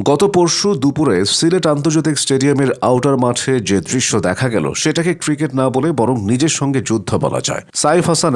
গত পরশু দুপুরে সিলেট আন্তর্জাতিক স্টেডিয়ামের আউটার মাঠে যে দৃশ্য দেখা গেল সেটাকে ক্রিকেট না বলে বরং নিজের সঙ্গে যুদ্ধ বলা যায়। সাইফ হাসান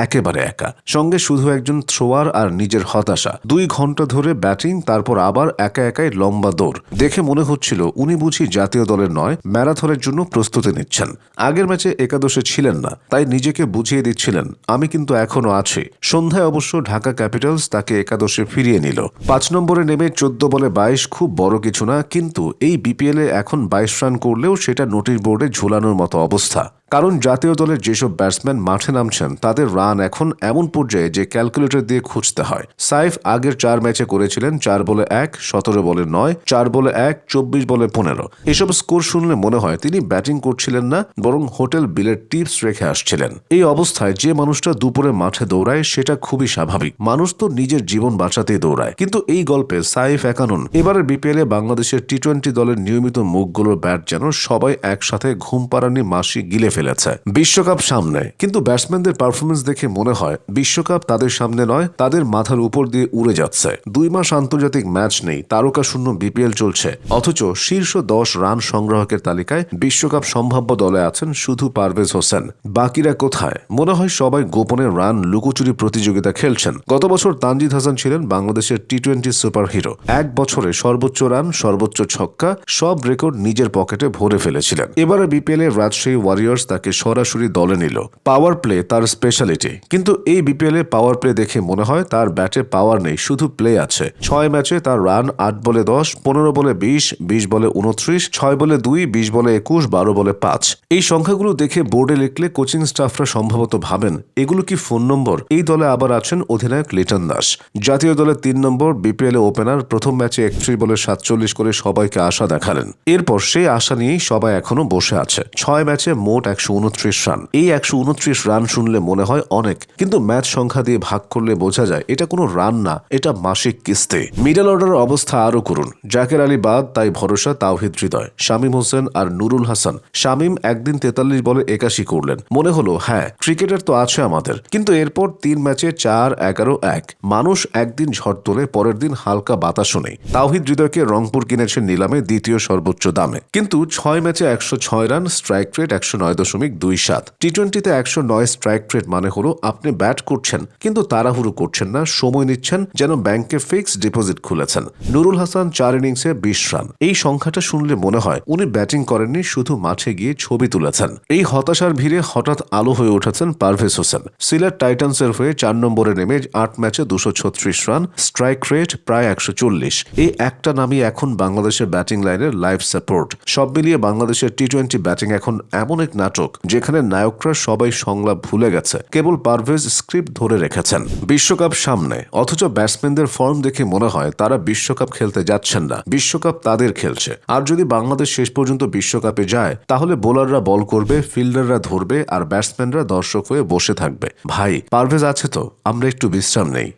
একেবারে একা, সঙ্গে শুধু একজন থ্রোয়ার আর নিজের হতাশা। 2 ঘন্টা ধরে ব্যাটিং, তারপর আবার একাই লম্বা দৌড়। দেখে মনে হচ্ছিল উনি বুঝি জাতীয় দলের নয়, ম্যারাথনের জন্য প্রস্তুতি নিচ্ছেন। আগের ম্যাচে একাদশে ছিলেন না, তাই নিজেকে বুঝিয়ে দিচ্ছিলেন আমি কিন্তু এখনো আছি। সন্ধ্যায় অবশ্য ঢাকা ক্যাপিটালস তাকে একাদশে ফিরিয়ে নিল। 5 নম্বরে নেমে 14 বলে 22 খুব বড় কিছু না, কিন্তু এই বিপিএলে এখন 22 রান করলেও সেটা নোটিশ বোর্ডে ঝোলানোর মতো অবস্থা। কারণ জাতীয় দলের যেসব ব্যাটসম্যান মাঠে নামছেন তাদের রান এখন এমন পর্যায়ে যে ক্যালকুলেটর দিয়ে খুঁজতে হয়। সাইফ আগের 4 ম্যাচে করেছিলেন 4 বলে 1, 17 বলে 9, 4 বলে 1, 24 বলে 15। এসব স্কোর শুনলে মনে হয় তিনি ব্যাটিং করছিলেন না, বরং হোটেল বিলের টিপস রেখে আসছিলেন। এই অবস্থায় যে মানুষটা দুপুরে মাঠে দৌড়ায় সেটা খুবই স্বাভাবিক। মানুষ তো নিজের জীবন বাঁচাতেই দৌড়ায়, কিন্তু এই গল্পে সাইফ একা নন। এবারের বিপিএলে বাংলাদেশের টি-20 দলের নিয়মিত মুখগুলোর ব্যাট যেন সবাই একসাথে ঘুম পাড়ানি মাসি গিলে ফেলেছে। বিশ্বকাপ সামনে, কিন্তু ব্যাটসম্যানদের পারফরমেন্স দেখে মনে হয় বিশ্বকাপ তাদের সামনে নয়, তাদের মাথার উপর দিয়ে উড়ে যাচ্ছে। 2 মাস আন্তর্জাতিক ম্যাচ নেই, তারকা শূন্য বিপিএল চলছে, অথচ শীর্ষ 10 রান সংগ্রাহকের তালিকায় বিশ্বকাপ সম্ভাব্য দলে আছেন শুধু পারভেজ হোসেন। বাকিরা কোথায়? মনে হয় সবাই গোপনে রান লুকোচুরি প্রতিযোগিতা খেলছেন। গত বছর তানজিদ হাসান ছিলেন বাংলাদেশের টি-20 সুপার হিরো। 1 বছরে সর্বোচ্চ রান, সর্বোচ্চ ছক্কা, সব রেকর্ড নিজের পকেটে ভরে ফেলেছিলেন। এবারে বিপিএল এ রাজশাহী ওয়ারিয়র্স তাকে সরাসরি দলে নিল। পাওয়ার প্লে তার স্পেশালিটি, কিন্তু এই বিপিএলে পাওয়ার প্লে দেখে মনে হয় তার ব্যাটে পাওয়ার নেই, শুধু প্লে আছে। 6 ম্যাচে তার রান 8 বলে 10, 15 বলে 20, 20 বলে 29, 6 বলে 2, 20 বলে 21, 12 বলে 5। এই সংখ্যাগুলো দেখে বোর্ডে লিখলে কোচিং স্টাফরা সম্ভবত ভাবেন এগুলো কি ফোন নম্বর। এই দলে আবার আছেন অধিনায়ক লিটন দাস, জাতীয় দলে 3 নম্বর, বিপিএলে ওপেনার। প্রথম ম্যাচে 31 বলে 47 করে সবাইকে আশা দেখালেন। এরপর সেই আশা নিয়েই সবাই এখনো বসে আছে। 6 ম্যাচে মোট 129 রান। এই 129 রান শুনলে মনে হয় অনেক, কিন্তু ম্যাচ সংখ্যা দিয়ে ভাগ করলে বোঝা যায় এটা কোনো রান না, এটা মাসিক কিস্তি। মিডল অর্ডারের অবস্থা আরো করুন। জাকের আলী বাদ, তাই ভরসা তাওহিদ হৃদয়, শামীম হোসেন আর নুরুল হাসান। শামীম একদিন 43 বলে 81 করলেন। মনে হলো হ্যাঁ, ক্রিকেটার তো আছে আমাদের, কিন্তু এরপর 3 ম্যাচে 4, 11, 1। মানুষ একদিন ঝড় তোলে, পরের দিন হালকা বাতাসও নেই। তাওহিদ হৃদয়কে রংপুর কিনেছে নিলামে দ্বিতীয় সর্বোচ্চ দামে, কিন্তু 6 ম্যাচে 106 run, strike rate 109.27। টি-20তে 109 strike rate মানে হলো আপনি ব্যাট করছেন কিন্তু তাড়াহুড়ো করছেন না, সময় নিচ্ছেন, যেন ব্যাংকে ফিক্সড ডিপোজিট খুলেছেন। নুরুল হাসান 4 ইনিংসে 20 রান। এই সংখ্যাটা শুনলে মনে হয় উনি ব্যাটিং করেননি, শুধু মাঠে গিয়ে ছবি তুলেছেন। এই হতাশার ভিড়ে হঠাৎ আলো হয়ে উঠেছেন পারভেজ হোসেন। সিলেট টাইটান্সের হয়ে 4 নম্বরে নেমে 8 ম্যাচে 236 রান, স্ট্রাইক রেট প্রায় 140। এই একটা নামই এখন বাংলাদেশের ব্যাটিং লাইনের লাইফ সাপোর্ট। সব মিলিয়ে বাংলাদেশের টি-20 ব্যাটিং এখন এমন এক নাটক যেখানে নায়করা সবাই সংলাপ ভুলে গেছে, কেবল পারভেজ স্ক্রিপ্ট ধরে রেখেছেন। বিশ্বকাপ সামনে, অথচ ব্যাটসম্যানদের ফর্ম দেখে মনে হয় তারা বিশ্বকাপ খেলতে যাচ্ছেন না, বিশ্বকাপ তাদের খেলছে। আর যদি বাংলাদেশ শেষ পর্যন্ত বিশ্বকাপে যায় তাহলে বোলাররা বল করবে, ফিল্ডাররা ধরবে, আর ব্যাটসম্যানরা দর্শক হয়ে বসে থাকবে। ভাই, পারভেজ আছে তো, আমরা একটু বিশ্রাম নেই।